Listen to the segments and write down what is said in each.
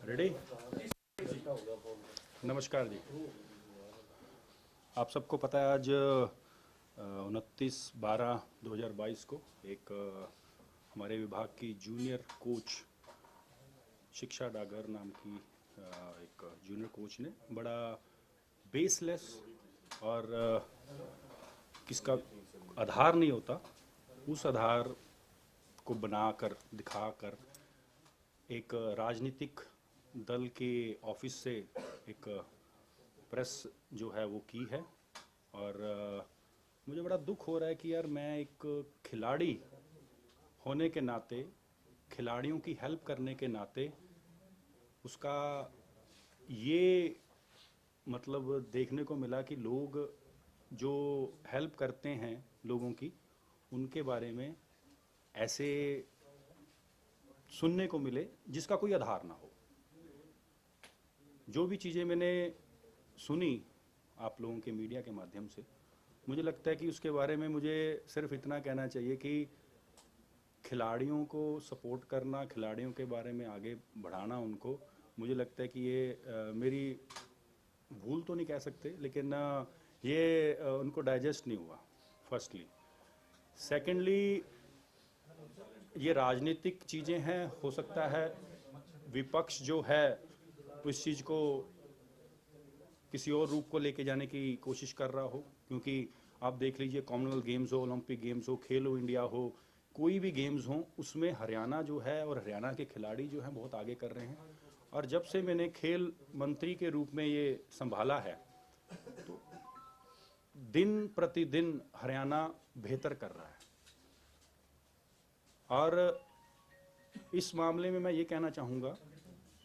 Ready. नमस्कार जी। आप सबको पता है आज 29/12/2022 को एक हमारे विभाग की जूनियर कोच शिक्षा डागर नाम की एक जूनियर कोच ने बड़ा बेसलेस और किसका आधार नहीं होता उस आधार को बनाकर दिखाकर एक राजनीतिक दल के ऑफिस से एक प्रेस जो है वो की है। और मुझे बड़ा दुख हो रहा है कि यार मैं एक खिलाड़ी होने के नाते, खिलाड़ियों की हेल्प करने के नाते उसका ये मतलब देखने को मिला कि लोग जो हेल्प करते हैं लोगों की, उनके बारे में ऐसे सुनने को मिले जिसका कोई आधार ना हो। जो भी चीज़ें मैंने सुनी आप लोगों के मीडिया के माध्यम से, मुझे लगता है कि उसके बारे में मुझे सिर्फ इतना कहना चाहिए कि खिलाड़ियों को सपोर्ट करना, खिलाड़ियों के बारे में आगे बढ़ाना उनको, मुझे लगता है कि ये मेरी भूल तो नहीं कह सकते, लेकिन ये उनको डाइजेस्ट नहीं हुआ फर्स्टली। सेकेंडली, ये राजनीतिक चीज़ें हैं, हो सकता है विपक्ष जो है इस चीज़ को किसी और रूप को लेके जाने की कोशिश कर रहा हो, क्योंकि आप देख लीजिए कॉमनवेल्थ गेम्स हो, ओलंपिक गेम्स हो, खेलो इंडिया हो, कोई भी गेम्स हो, उसमें हरियाणा जो है और हरियाणा के खिलाड़ी जो हैं बहुत आगे कर रहे हैं। और जब से मैंने खेल मंत्री के रूप में ये संभाला है तो दिन प्रतिदिन हरियाणा बेहतर कर रहा है। और इस मामले में मैं ये कहना चाहूँगा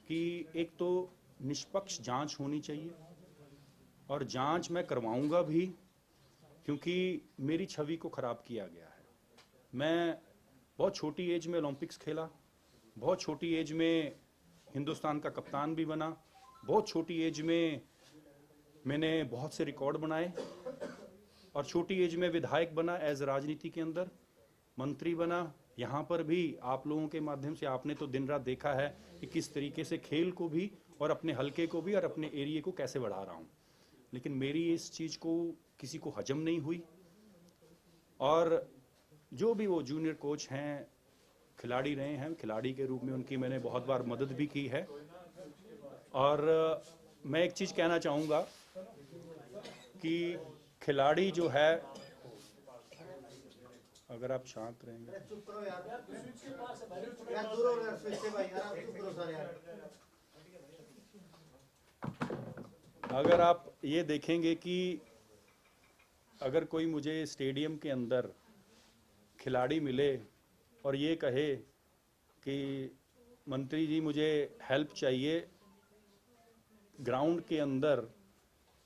कि एक तो निष्पक्ष जांच होनी चाहिए, और जांच मैं करवाऊंगा भी, क्योंकि मेरी छवि को ख़राब किया गया है। मैं बहुत छोटी एज में ओलंपिक्स खेला, बहुत छोटी एज में हिंदुस्तान का कप्तान भी बना, बहुत छोटी एज में मैंने बहुत से रिकॉर्ड बनाए, और छोटी एज में विधायक बना, एज राजनीति के अंदर मंत्री बना। यहाँ पर भी आप लोगों के माध्यम से आपने तो दिन रात देखा है कि किस तरीके से खेल को भी और अपने हलके को भी और अपने एरिए को कैसे बढ़ा रहा हूँ, लेकिन मेरी इस चीज़ को किसी को हजम नहीं हुई। और जो भी वो जूनियर कोच हैं, खिलाड़ी रहे हैं, खिलाड़ी के रूप में उनकी मैंने बहुत बार मदद भी की है। और मैं एक चीज़ कहना चाहूँगा कि खिलाड़ी जो है, अगर आप शांत रहेंगे, अगर आप ये देखेंगे कि अगर कोई मुझे स्टेडियम के अंदर खिलाड़ी मिले और ये कहे कि मंत्री जी मुझे हेल्प चाहिए, ग्राउंड के अंदर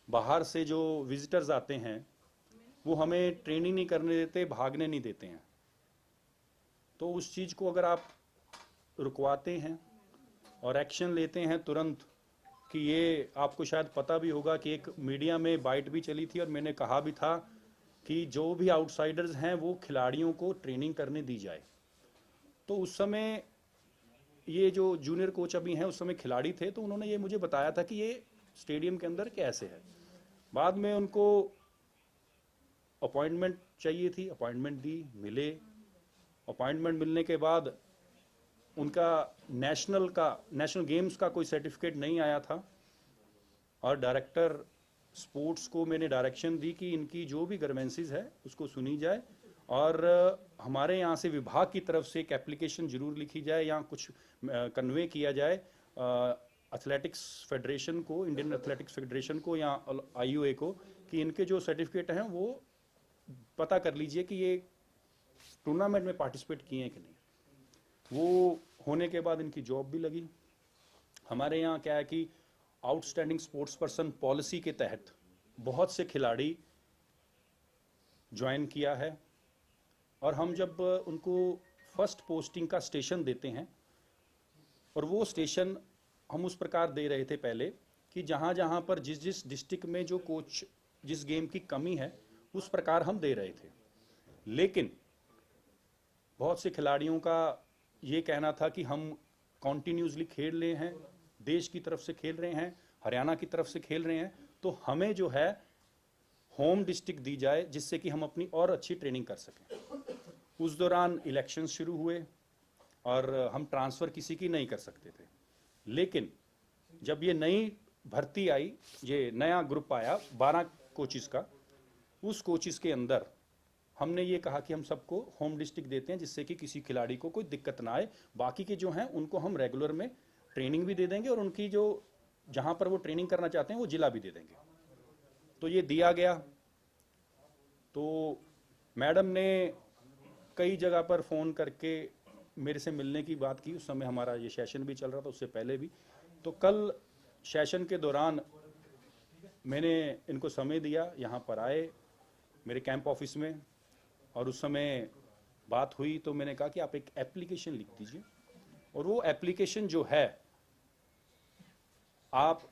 बाहर से जो विजिटर्स आते हैं वो हमें ट्रेनिंग नहीं करने देते, भागने नहीं देते हैं, तो उस चीज़ को अगर आप रुकवाते हैं और एक्शन लेते हैं तुरंत, कि ये आपको शायद पता भी होगा कि एक मीडिया में बाइट भी चली थी और मैंने कहा भी था कि जो भी आउटसाइडर्स हैं वो खिलाड़ियों को ट्रेनिंग करने दी जाए। तो उस समय ये जो जूनियर कोच अभी हैं उस समय खिलाड़ी थे, तो उन्होंने ये मुझे बताया था कि ये स्टेडियम के अंदर कैसे है। बाद में उनको अपॉइंटमेंट चाहिए थी, अपॉइंटमेंट दी, मिले। अपॉइंटमेंट मिलने के बाद उनका नेशनल गेम्स का कोई सर्टिफिकेट नहीं आया था, और डायरेक्टर स्पोर्ट्स को मैंने डायरेक्शन दी कि इनकी जो भी ग्रीवेंसेस है उसको सुनी जाए, और हमारे यहाँ से विभाग की तरफ से एक एप्लीकेशन जरूर लिखी जाए या कुछ कन्वे किया जाए एथलेटिक्स फेडरेशन को, इंडियन एथलेटिक्स फेडरेशन को या आईयूए को, कि इनके जो सर्टिफिकेट हैं वो पता कर लीजिए कि ये टूर्नामेंट में पार्टिसिपेट किए हैं कि नहीं। वो होने के बाद इनकी जॉब भी लगी। हमारे यहाँ क्या है कि आउटस्टैंडिंग स्पोर्ट्स पर्सन पॉलिसी के तहत बहुत से खिलाड़ी ज्वाइन किया है, और हम जब उनको फर्स्ट पोस्टिंग का स्टेशन देते हैं, और वो स्टेशन हम उस प्रकार दे रहे थे पहले कि जहाँ जहाँ पर जिस जिस डिस्ट्रिक्ट में जो कोच जिस गेम की कमी है उस प्रकार हम दे रहे थे। लेकिन बहुत से खिलाड़ियों का ये कहना था कि हम कॉन्टिन्यूसली खेल रहे हैं, देश की तरफ से खेल रहे हैं, हरियाणा की तरफ से खेल रहे हैं, तो हमें जो है होम डिस्ट्रिक्ट दी जाए जिससे कि हम अपनी और अच्छी ट्रेनिंग कर सकें। उस दौरान इलेक्शन शुरू हुए और हम ट्रांसफ़र किसी की नहीं कर सकते थे। लेकिन जब ये नई भर्ती आई, ये नया ग्रुप आया 12 कोचिज़ का, उस कोचिज़ के अंदर हमने ये कहा कि हम सबको होम डिस्ट्रिक्ट देते हैं जिससे कि किसी खिलाड़ी को कोई दिक्कत ना आए। बाकी के जो हैं उनको हम रेगुलर में ट्रेनिंग भी दे देंगे और उनकी जो जहाँ पर वो ट्रेनिंग करना चाहते हैं वो जिला भी दे देंगे। तो ये दिया गया। तो मैडम ने कई जगह पर फ़ोन करके मेरे से मिलने की बात की। उस समय हमारा ये सेशन भी चल रहा था, उससे पहले भी। तो कल सेशन के दौरान मैंने इनको समय दिया, यहाँ पर आए मेरे कैंप ऑफिस में, और उस समय बात हुई तो मैंने कहा कि आप एक एप्लीकेशन लिख दीजिए, और वो एप्लीकेशन जो है आप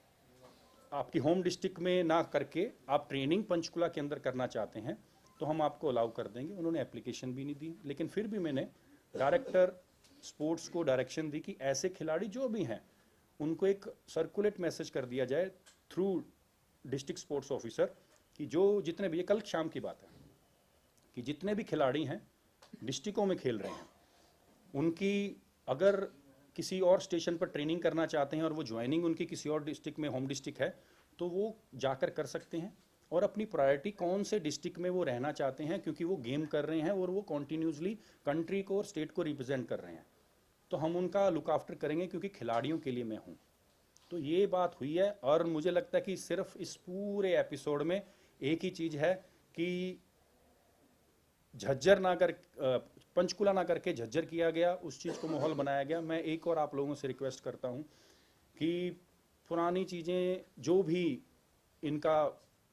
आपकी होम डिस्ट्रिक्ट में ना करके आप ट्रेनिंग पंचकुला के अंदर करना चाहते हैं तो हम आपको अलाउ कर देंगे। उन्होंने एप्लीकेशन भी नहीं दी, लेकिन फिर भी मैंने डायरेक्टर स्पोर्ट्स को डायरेक्शन दी कि ऐसे खिलाड़ी जो भी हैं उनको एक सर्कुलेट मैसेज कर दिया जाए थ्रू डिस्ट्रिक्ट स्पोर्ट्स ऑफिसर कि जो जितने भी, ये कल शाम की बात है, कि जितने भी खिलाड़ी हैं डिस्ट्रिक्टों में खेल रहे हैं उनकी अगर किसी और स्टेशन पर ट्रेनिंग करना चाहते हैं और वो ज्वाइनिंग उनकी किसी और डिस्ट्रिक्ट में होम डिस्ट्रिक्ट है तो वो जाकर कर सकते हैं, और अपनी प्रायोरिटी कौन से डिस्ट्रिक्ट में वो रहना चाहते हैं, क्योंकि वो गेम कर रहे हैं और वो कॉन्टीन्यूसली कंट्री को और स्टेट को रिप्रेजेंट कर रहे हैं, तो हम उनका लुक आफ्टर करेंगे क्योंकि खिलाड़ियों के लिए मैं हूँ। तो ये बात हुई है, और मुझे लगता है कि सिर्फ इस पूरे एपिसोड में एक ही चीज़ है कि झज्जर ना कर पंचकुला ना करके झज्जर किया गया, उस चीज़ को माहौल बनाया गया। मैं एक और आप लोगों से रिक्वेस्ट करता हूँ कि पुरानी चीज़ें जो भी इनका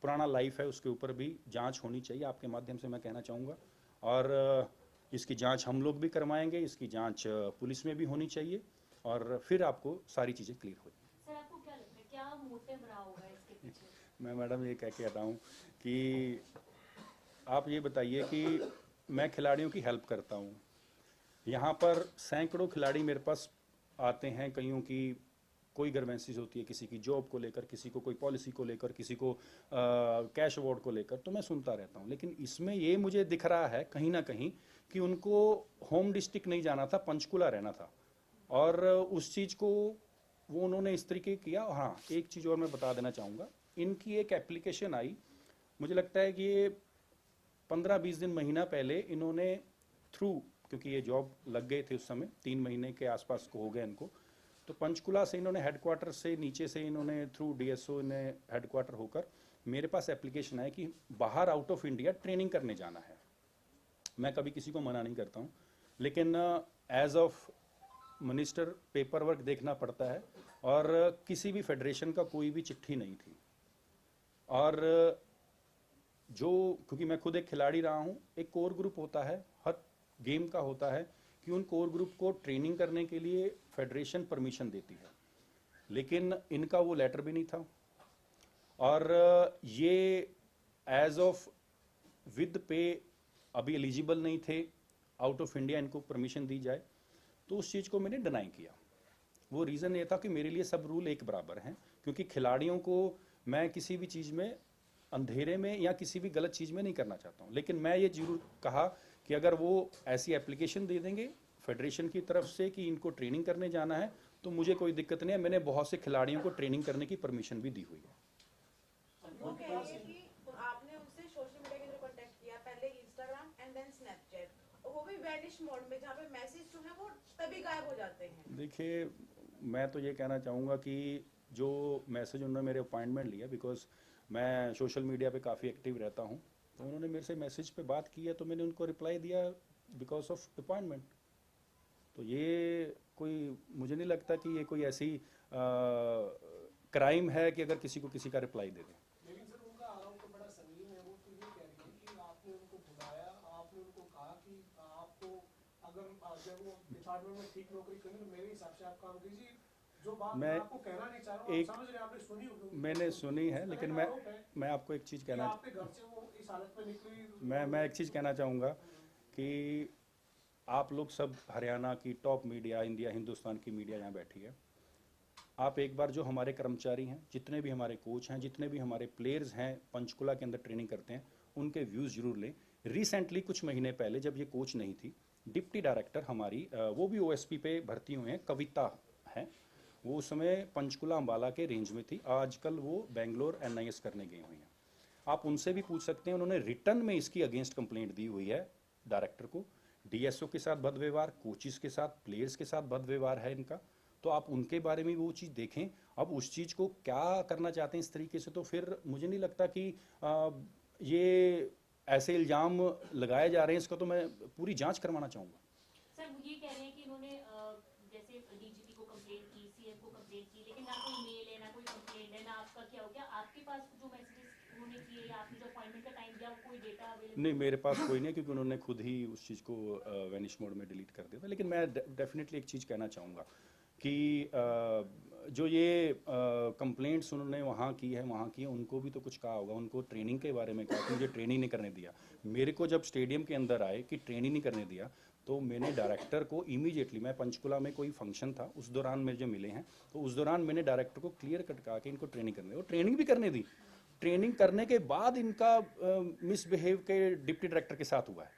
पुराना लाइफ है उसके ऊपर भी जांच होनी चाहिए, आपके माध्यम से मैं कहना चाहूँगा। और इसकी जांच हम लोग भी करवाएंगे, इसकी जांच पुलिस में भी होनी चाहिए, और फिर आपको सारी चीज़ें क्लियर हो जाएंगी। सर आपको क्या लगता है क्या मोटिव रहा होगा इसके पीछे? मैं मैडम ये कह के आता हूँ कि आप ये बताइए कि मैं खिलाड़ियों की हेल्प करता हूँ। यहाँ पर सैकड़ों खिलाड़ी मेरे पास आते हैं, कईयों की कोई ग्रीवेंसीज होती है, किसी की जॉब को लेकर, किसी को कोई पॉलिसी को लेकर, किसी को कैश अवार्ड को लेकर, तो मैं सुनता रहता हूँ। लेकिन इसमें ये मुझे दिख रहा है कहीं ना कहीं कि उनको होम डिस्ट्रिक्ट नहीं जाना था, पंचकुला रहना था, और उस चीज़ को वो उन्होंने इस तरीके किया। हाँ, एक चीज़ और मैं बता देना चाहूँगा, इनकी एक एप्लीकेशन आई, मुझे लगता है कि ये 15-20 दिन महीना पहले इन्होंने थ्रू, क्योंकि ये जॉब लग गए थे उस समय, 3 महीने के आसपास को हो गए इनको, तो पंचकुला से इन्होंने हेडक्वार्टर से नीचे से इन्होंने थ्रू डीएसओ ने हेडक्वार्टर होकर मेरे पास एप्लीकेशन है कि बाहर आउट ऑफ इंडिया ट्रेनिंग करने जाना है। मैं कभी किसी को मना नहीं करता हूँ, लेकिन as of minister paper work देखना पड़ता है, और किसी भी फेडरेशन का कोई भी चिट्ठी नहीं थी। और जो, क्योंकि मैं खुद एक खिलाड़ी रहा हूँ, एक कोर ग्रुप होता है, हर गेम का होता है कि उन कोर ग्रुप को ट्रेनिंग करने के लिए फेडरेशन परमिशन देती है, लेकिन इनका वो लेटर भी नहीं था। और ये एज ऑफ विद पे अभी एलिजिबल नहीं थे, आउट ऑफ इंडिया इनको परमिशन दी जाए, तो उस चीज़ को मैंने डिनाई किया। वो रीज़न ये था कि मेरे लिए सब रूल एक बराबर हैं, क्योंकि खिलाड़ियों को मैं किसी भी चीज़ में अंधेरे में या किसी भी गलत चीज़ में नहीं करना चाहता हूँ। लेकिन मैं ये जरूर कहा कि अगर वो ऐसी एप्लीकेशन दे देंगे फेडरेशन की तरफ से कि इनको ट्रेनिंग करने जाना है, तो मुझे कोई दिक्कत नहीं है। मैंने बहुत से खिलाड़ियों को ट्रेनिंग करने की परमिशन भी दी हुई है। वो कह रही है कि आपने उनसे सोशल मीडिया के थ्रू कांटेक्ट किया, पहले इंस्टाग्राम एंड देन स्नैपचैट, वो भी वैनिश मोड में, जहाँ पे मैसेज जो है वो तभी गायब हो जाते हैं। देखिए, मैं तो ये कहना चाहूँगा कि जो मैसेज उन्होंने मेरे अपॉइंटमेंट लिया, बिकॉज मैं सोशल मीडिया पे काफ़ी एक्टिव रहता हूँ, तो उन्होंने मेरे से मैसेज पे बात की है, तो मैंने उनको रिप्लाई दिया बिकॉज ऑफ अपॉइंटमेंट। तो ये कोई, मुझे नहीं लगता कि ये कोई ऐसी क्राइम है कि अगर किसी को किसी का रिप्लाई दे दें। लेकिन सर उनका आरोप तो बड़ा संगीन है। वो तो ये कह रही है कि आपने उनको बुलाया, आपने उनको कहा कि कि आपको अगर जब वो डिपार्टमेंट में ठीक नौकरी करनी तो मेरे हिसाब से आप काम कीजिए। जो बात मैं आपको कहना नहीं चाह रहा हूँ, आप समझ रहे हैं, आपने सुनी होगी। मैंने सुनी है, लेकिन मैं आपको एक चीज़ कहना, आपके घर से वो इस हालत में निकली। मैं एक चीज़ कहना चाहूँगा कि आप लोग सब हरियाणा की टॉप मीडिया, इंडिया हिंदुस्तान की मीडिया यहाँ बैठी है। आप एक बार जो हमारे कर्मचारी हैं, जितने भी हमारे कोच हैं, जितने भी हमारे प्लेयर्स हैं पंचकुला के अंदर ट्रेनिंग करते हैं, उनके व्यूज़ जरूर लें। रिसेंटली कुछ महीने पहले जब ये कोच नहीं थी, डिप्टी डायरेक्टर हमारी वो भी ओएसपी पे भर्ती हुए हैं, कविता हैं, वो उस समय पंचकुला अम्बाला के रेंज में थी। आजकल वो बेंगलोर एनआईएस करने गई हुई हैं। आप उनसे भी पूछ सकते हैं, उन्होंने रिटर्न में इसकी अगेंस्ट कंप्लेंट दी हुई है डायरेक्टर को। डीएसओ के साथ बद व्यवहार, कोचिस के साथ, प्लेयर्स के साथ बद व्यवहार है इनका। तो आप उनके बारे में वो चीज़ देखें। अब उस चीज़ को क्या करना चाहते हैं इस तरीके से, तो फिर मुझे नहीं लगता कि ये ऐसे इल्ज़ाम लगाए जा रहे हैं, इसका तो मैं पूरी जांच करवाना चाहूँगा। सर वो ये कह रहे हैं कि इन्होंने जैसे डीजीपी को कंप्लेंट की, सीएम को कंप्लेंट की, लेकिन ना कोई मेल है, ना कोई कंप्लेंट है, ना आपका क्या हो गया, आपके पास जो मैसेजेस उन्होंने किए या आपने जो अपॉइंटमेंट का टाइम दिया, वो कोई डेटा अवेलेबल? नहीं, मेरे पास कोई नहीं, क्योंकि उन्होंने खुद ही उस चीज़ को वैनिश मोड में डिलीट कर दिया था। लेकिन मैं डेफिनेटली एक चीज़ कहना चाहूँगा कि जो ये कंप्लेंट्स उन्होंने वहाँ की है, उनको भी तो कुछ कहा होगा, उनको ट्रेनिंग के बारे में कहा कि मुझे ट्रेनिंग नहीं करने दिया। मेरे को जब स्टेडियम के अंदर आए कि ट्रेनिंग नहीं करने दिया, तो मैंने डायरेक्टर को इमीडिएटली, मैं पंचकुला में कोई फंक्शन था उस दौरान मुझे मिले हैं, तो उस दौरान मैंने डायरेक्टर को क्लियर कट कहा कि इनको ट्रेनिंग करने, और ट्रेनिंग भी करने दी। ट्रेनिंग करने के बाद इनका मिसबिहेव के डिप्टी डायरेक्टर के साथ हुआ है।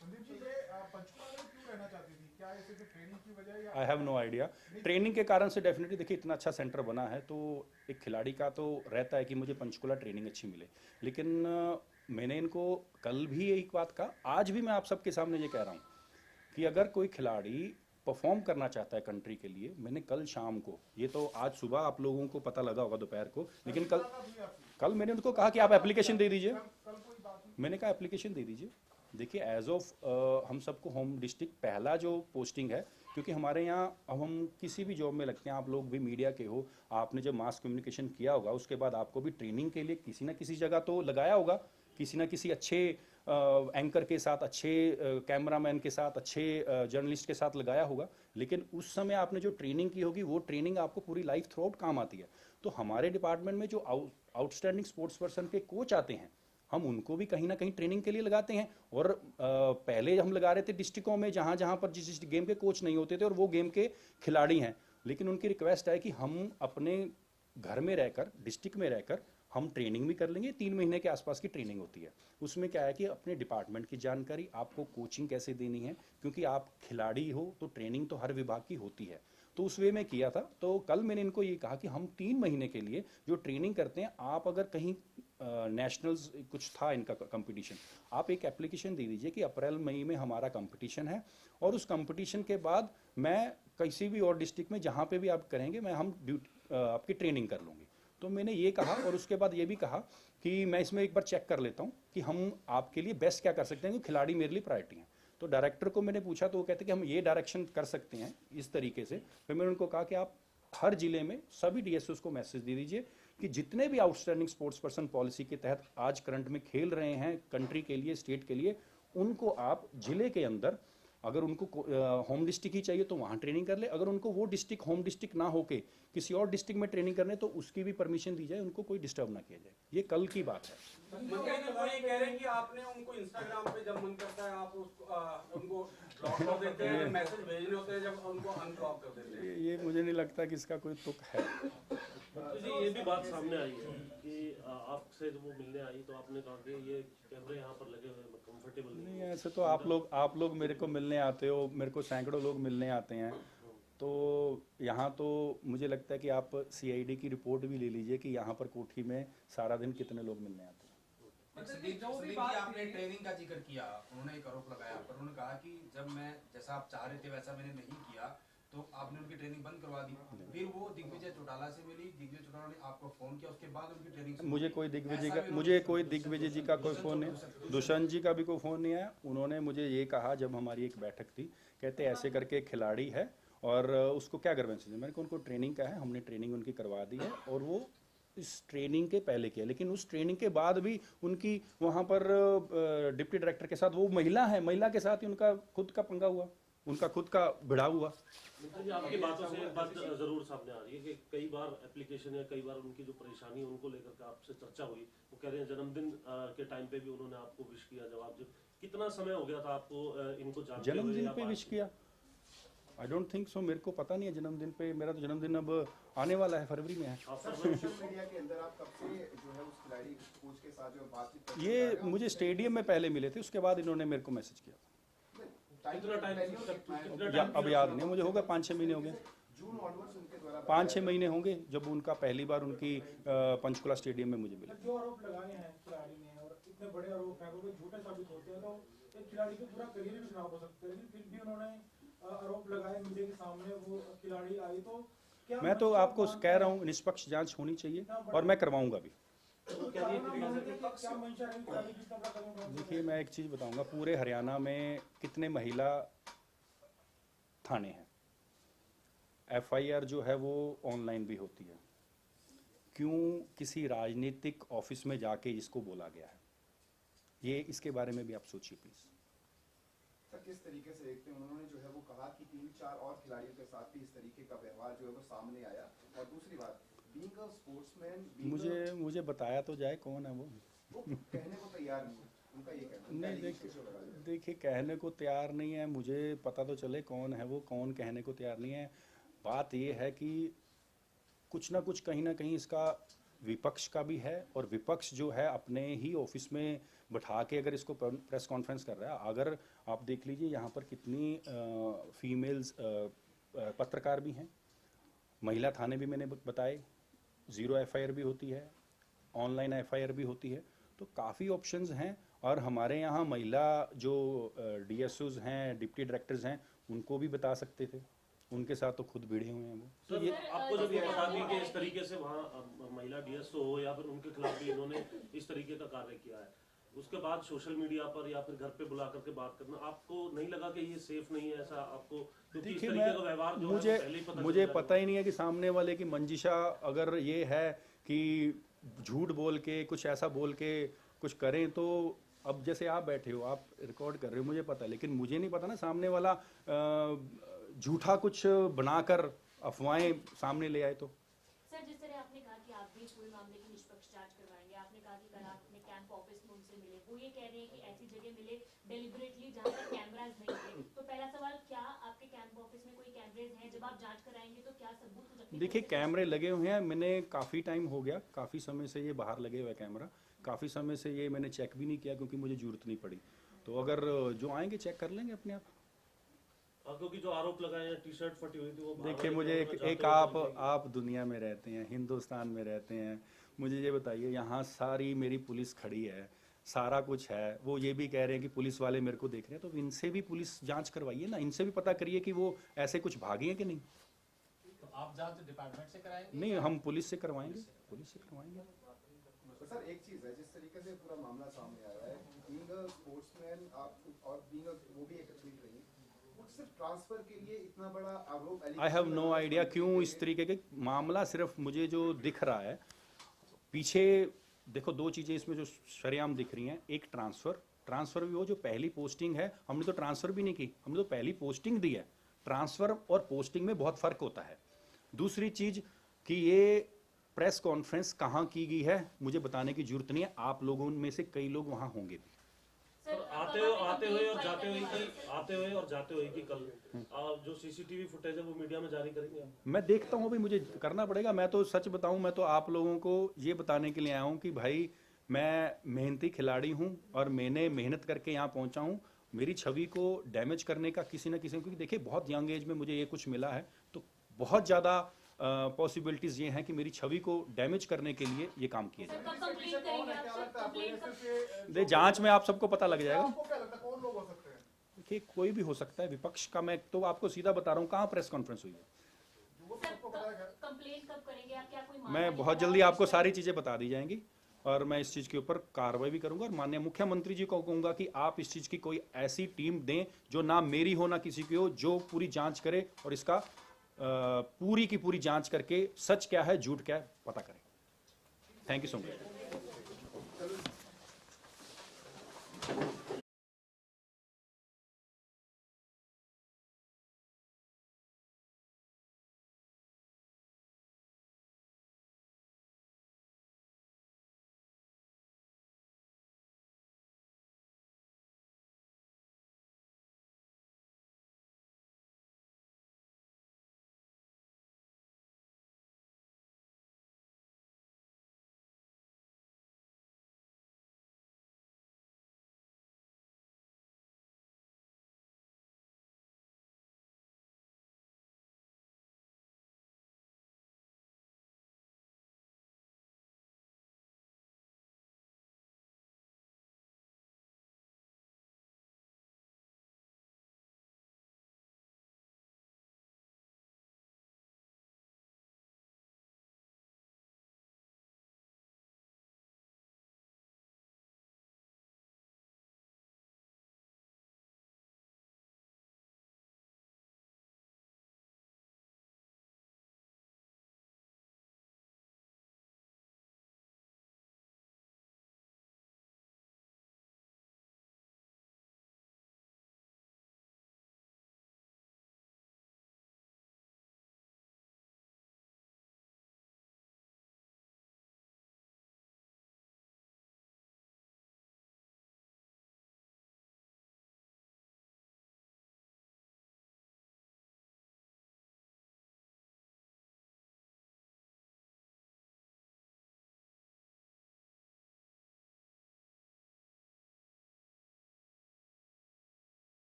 संदीप जी, ये पंचकुला में क्यों रहना चाहती थी? क्या ऐसे कि ट्रेनिंग की वजह या I have no idea. Training के कारण से डेफिनेटली, देखिए इतना अच्छा सेंटर बना है तो एक खिलाड़ी का तो रहता है कि मुझे पंचकुला ट्रेनिंग अच्छी मिले। लेकिन मैंने इनको कल भी एक बात कहा, आज भी मैं आप सबके सामने ये कह रहा हूँ कि अगर कोई खिलाड़ी परफॉर्म करना चाहता है कंट्री के लिए, मैंने कल शाम को, ये तो आज सुबह आप लोगों को पता लगा होगा दोपहर को, लेकिन कल मैंने उनको कहा कि आप एप्लीकेशन दे दीजिए। मैंने कहा एप्लीकेशन दे दीजिए। देखिए एज ऑफ हम सबको होम डिस्ट्रिक्ट पहला जो पोस्टिंग है, क्योंकि हमारे यहाँ अब हम किसी भी जॉब में लगते हैं, आप लोग भी मीडिया के हो, आपने जब मास कम्युनिकेशन किया होगा उसके बाद आपको भी ट्रेनिंग के लिए किसी ना किसी जगह तो लगाया होगा, किसी ना किसी अच्छे एंकर के साथ, अच्छे कैमरामैन के साथ, अच्छे जर्नलिस्ट के साथ लगाया होगा। लेकिन उस समय आपने जो ट्रेनिंग की होगी वो ट्रेनिंग आपको पूरी लाइफ थ्रू आउट काम आती है। तो हमारे डिपार्टमेंट में जो आउटस्टैंडिंग स्पोर्ट्स पर्सन के कोच आते हैं, हम उनको भी कहीं ना कहीं ट्रेनिंग के लिए लगाते हैं। और पहले हम लगा रहे थे डिस्ट्रिक्टों में जहाँ जहाँ पर जिस गेम के कोच नहीं होते थे और वो गेम के खिलाड़ी हैं, लेकिन उनकी रिक्वेस्ट है कि हम अपने घर में रहकर, डिस्ट्रिक्ट में रहकर हम ट्रेनिंग भी कर लेंगे। 3 महीने के आसपास की ट्रेनिंग होती है। उसमें क्या है कि अपने डिपार्टमेंट की जानकारी, आपको कोचिंग कैसे देनी है, क्योंकि आप खिलाड़ी हो तो ट्रेनिंग तो हर विभाग की होती है। तो उस वे में किया था। तो कल मैंने इनको ये कहा कि हम 3 महीने के लिए जो ट्रेनिंग करते हैं, आप अगर कहीं नेशनल्स कुछ था इनका कंपटीशन, आप एक एप्लीकेशन दे दीजिए कि अप्रैल मई में हमारा कंपटीशन है, और उस कंपटीशन के बाद मैं किसी भी और डिस्ट्रिक्ट में जहाँ पे भी आप करेंगे, मैं हम आपकी ट्रेनिंग कर लूँगी। तो मैंने ये कहा, और उसके बाद ये भी कहा कि मैं इसमें एक बार चेक कर लेता हूँ कि हम आपके लिए बेस्ट क्या कर सकते हैं, क्योंकि खिलाड़ी मेरे लिए प्रायोरिटी हैं। तो डायरेक्टर को मैंने पूछा तो वो कहते कि हम ये डायरेक्शन कर सकते हैं इस तरीके से। फिर मैंने उनको कहा कि आप हर जिले में सभी डीएसओस को मैसेज दे दीजिए कि जितने भी आउटस्टैंडिंग स्पोर्ट्स पर्सन पॉलिसी के तहत आज करंट में खेल रहे हैं कंट्री के लिए, स्टेट के लिए, उनको आप जिले के अंदर, अगर उनको होम डिस्ट्रिक्ट ही चाहिए तो वहाँ ट्रेनिंग कर ले, अगर उनको वो डिस्ट्रिक्ट होम डिस्ट्रिक्ट ना होके किसी और डिस्ट्रिक्ट में ट्रेनिंग करने तो उसकी भी परमिशन दी जाए, उनको कोई डिस्टर्ब ना किया जाए। ये कल की बात है। वो ये कह रहे हैं कि आपने उनको इंस्टाग्राम पे जब मन करता है आप उनको ब्लॉक कर देते हैं, मैसेज भेजने होते हैं जब उनको अनब्लॉक कर देते हैं। ये मुझे नहीं लगता कि इसका कोई तुक है। जी ये भी बात सामने आई है कि आपसे जब वो मिलने आई तो आपने कहा कि ये कैमरे यहाँ पर लगे हुए कंफर्टेबल नहीं, ऐसे तो आप लोग मेरे को मिलने आते हो, मेरे को सैकड़ों लोग मिलने आते हैं, तो यहाँ तो मुझे लगता है कि आप सीआईडी की रिपोर्ट भी ले लीजिए कि यहाँ पर कोठी में सारा दिन कितने लोग मिलने आते हैं। संदीप जी, आपने ट्रेनिंग का जिक्र किया, उन्होंने एक आरोप लगाया, पर उन्होंने कहा कि जब मैं जैसा आप चाह रहे थे वैसा मैंने नहीं किया तो आपने उनकी ट्रेनिंग बंद करवा दी। फिर वो दिग्विजय चौटाला से मिली, दिग्विजय चौटाला ने आपको फोन किया, उसके बाद उनकी ट्रेनिंग मुझे कोई दिग्विजय जी का कोई फ़ोन नहीं, दुष्यंत जी का भी कोई फ़ोन नहीं आया। उन्होंने मुझे ये कहा जब हमारी एक बैठक थी, कहते ऐसे करके एक खिलाड़ी है और उसको क्या ग्रीवेंसेस है। मैंने कहा उनको ट्रेनिंग का है, हमने ट्रेनिंग उनकी करवा दी है और वो इस ट्रेनिंग के पहले किया, लेकिन उस ट्रेनिंग के बाद भी उनकी वहाँ पर डिप्टी डायरेक्टर के साथ, वो महिला है, महिला के साथ ही उनका खुद का पंगा हुआ, उनका खुद का भिड़ा हुआ। मित्र जी, आपकी बातों से एक बात जरूर सामने आ रही है कि कई बार एप्लीकेशन या कई बार उनकी जो परेशानी है उनको लेकर के आपसे चर्चा हुई। वो कह रहे हैं जन्मदिन के टाइम पे भी उन्होंने आपको विश किया। जवाब जब कितना समय हो गया था आपको इनको जानते हुए जन्मदिन या पे बात विश किया? आई डोंट थिंक सो, मेरे को पता नहीं है जन्मदिन पे। मेरा तो जन्मदिन अब आने वाला है, फरवरी में है। सोशल मीडिया के अंदर आप कब से जो है उस खिलाड़ी कोच के साथ जो बातचीत करते ये जा रहे हो? मुझे स्टेडियम में पहले मिले थे, उसके बाद इन्होंने मेरे को मैसेज किया। कितना टाइम अब याद नहीं मुझे, होगा 5-6 महीने हो गए, जून ऑनवर्ड्स उनके द्वारा 5-6 महीने होंगे जब उनका पहली बार उनकी पंचकुला स्टेडियम में मुझे मिले। जो आरोप लगाए हैं खिलाड़ी ने और इतने बड़े आरोप हैं वो झूठे साबित होते हैं तो एक खिलाड़ी का पूरा करियर भी खराब हो सकता है, लेकिन फिर भी उन्होंने आरोप लगाए मीडिया के सामने, वो खिलाड़ी आई तो क्या मैं तो आपको कह रहा हूँ निष्पक्ष जांच होनी चाहिए और मैं करवाऊंगा भी। क्या मंशा रही खिलाड़ी किस तरह कदम उठाएंगे? देखिए, मैं एक चीज़ बताऊंगा, पूरे हरियाणा में कितने महिला थाने हैं, एफआईआर जो है वो ऑनलाइन भी होती है, क्यों किसी राजनीतिक ऑफिस में जाके इसको बोला गया है? ये इसके बारे में भी आप सोचिए प्लीज़। सर किस तरीके से देखते हैं, उन्होंने जो है वो कहा कि 3-4 और खिलाड़ियों के साथ भी इस तरीके का व्यवहार जो है वो सामने आया। और दूसरी बात, बीइंग अ स्पोर्ट्समैन, मुझे बताया तो जाए कौन है वो कहने को तैयार नहीं है, उनका ये कहना है। नहीं, देखिए कहने को तैयार नहीं है, मुझे पता तो चले कौन है वो, कौन कहने को तैयार नहीं है। बात ये है कि कुछ ना कुछ कहीं ना कहीं इसका विपक्ष का भी है, और विपक्ष जो है अपने ही ऑफिस में बैठा के अगर इसको प्रेस कॉन्फ्रेंस कर रहा है। अगर आप देख लीजिए यहाँ पर कितनी फीमेल्स पत्रकार भी हैं, महिला थाने भी मैंने बताए, 0 एफआईआर भी होती है, ऑनलाइन एफआईआर भी होती है, तो काफ़ी ऑप्शंस हैं। और हमारे यहाँ महिला जो डीएसओज हैं, डिप्टी डायरेक्टर्स हैं, उनको भी बता सकते थे, उनके साथ तो खुद भिड़े हुए हैं वो। तो ये आपको जब ये बता दी कि इस तरीके से वहाँ महिला डीएसओ हो या फिर उनके खिलाफ भी इन्होंने इस तरीके का कार्य किया है, उसके बाद सोशल मीडिया पर या फिर घर पे बुला करके बात करना, आपको नहीं लगा कि ये सेफ नहीं है ऐसा आपको? क्योंकि इस देखिए, तरीके का व्यवहार जो मुझे है वो पहले ही पता मुझे चल पता ही नहीं है कि सामने वाले की मंजिशा अगर ये है कि झूठ बोल के कुछ ऐसा बोल के कुछ करें, तो अब जैसे आप बैठे हो, आप रिकॉर्ड कर रहे हो, मुझे पता है, लेकिन मुझे नहीं पता ना सामने वाला झूठा कुछ बनाकर अफवाहें सामने ले आए तो। सर, जिस तरह आपने कहा कि आप भी पूरे मामले की निष्पक्ष जांच करवाएंगे, आपने कहा कि कल आप अपने कैंप ऑफिस में उनसे मिले, वो ये कह रहे हैं कि ऐसी जगह मिले डेलिबरेटली जहां पर कैमरास नहीं थे। तो पहला सवाल, क्या आपके कैंप ऑफिस में कोई कैमरेज हैं? जब आप जांच कराएंगे तो क्या सबूत रखने? देखिए, कैमरे लगे हुए हैं, मैंने काफ़ी टाइम हो गया, काफ़ी समय से ये बाहर लगे हुए कैमरा, काफ़ी समय से ये मैंने चेक भी नहीं किया क्योंकि मुझे जरूरत नहीं पड़ी। तो अगर जो आएंगे चेक कर लेंगे अपने आप। क्योंकि जो आरोप लगाए हैं, टी शर्ट फटी हुई थी वो देखिए, मुझे एक आप दुनिया में रहते हैं, हिंदुस्तान में रहते हैं, मुझे ये बताइए, यहाँ सारी मेरी पुलिस खड़ी है, सारा कुछ है, वो ये भी कह रहे हैं कि पुलिस वाले मेरे को देख रहे हैं, तो इनसे भी पुलिस जांच करवाइए ना, इनसे भी पता करिए कि वो ऐसे कुछ भागे हैं कि नहीं। तो आप जांच डिपार्टमेंट से कराएंगे? नहीं, हम पुलिस से करवाएंगे, पुलिस से करवाएंगे। तो सर एक चीज है, जिस तरीके से पूरा मामला सामने आ रहा है, बीइंग अ स्पोर्ट्समैन आप और बीइंग वो भी एक एथलीट रही, वो सिर्फ ट्रांसफर के लिए इतना बड़ा आरोप? आई हैव नो आइडिया क्यों इस तरीके के मामला। सिर्फ मुझे जो दिख रहा है पीछे, देखो 2 चीज़ें इसमें जो शरेआम दिख रही हैं, एक ट्रांसफ़र भी, वो जो पहली पोस्टिंग है, हमने तो ट्रांसफ़र भी नहीं की, हमने तो पहली पोस्टिंग दी है। ट्रांसफ़र और पोस्टिंग में बहुत फ़र्क होता है। दूसरी चीज़ कि ये प्रेस कॉन्फ्रेंस कहाँ की गई है मुझे बताने की जरूरत नहीं है, आप लोगों में से कई लोग वहाँ होंगे भी। आते हुए और जाते हुए कि कल जो सीसीटीवी फुटेज है वो मीडिया में जारी करेंगे? मैं देखता हूँ, अभी मुझे करना पड़ेगा। मैं तो सच बताऊँ, मैं तो आप लोगों को ये बताने के लिए आया हूँ कि भाई मैं मेहनती खिलाड़ी हूँ और मैंने मेहनत करके यहाँ पहुँचा हूँ। मेरी छवि को डैमेज करने का किसी न किसी, क्योंकि देखिए बहुत यंग एज में मुझे ये कुछ मिला है, तो बहुत ज़्यादा पॉसिबिलिटीज ये हैं कि मेरी छवि को डैमेज करने के लिए ये काम किए जाए। जांच में आप सबको पता लग जाएगा। आपको क्या लगता है कौन लोग हो सकते हैं? देखिए, कोई भी हो सकता है विपक्ष का। मैं तो आपको सीधा बता रहा हूँ, कहाँ प्रेस कॉन्फ्रेंस हुई है। कंप्लेंट कब करेंगे आप? क्या कोई मामला मैं बहुत जल्दी आपको सारी चीज़ें बता दी जाएंगी और मैं इस चीज़ के ऊपर कार्रवाई भी करूंगा। और माननीय मुख्यमंत्री जी को कहूँगा कि आप इस चीज़ की कोई ऐसी टीम दें जो ना मेरी हो ना किसी की हो, जो पूरी जांच करे और इसका पूरी की पूरी जांच करके सच क्या है झूठ क्या है पता करें। Thank you so much.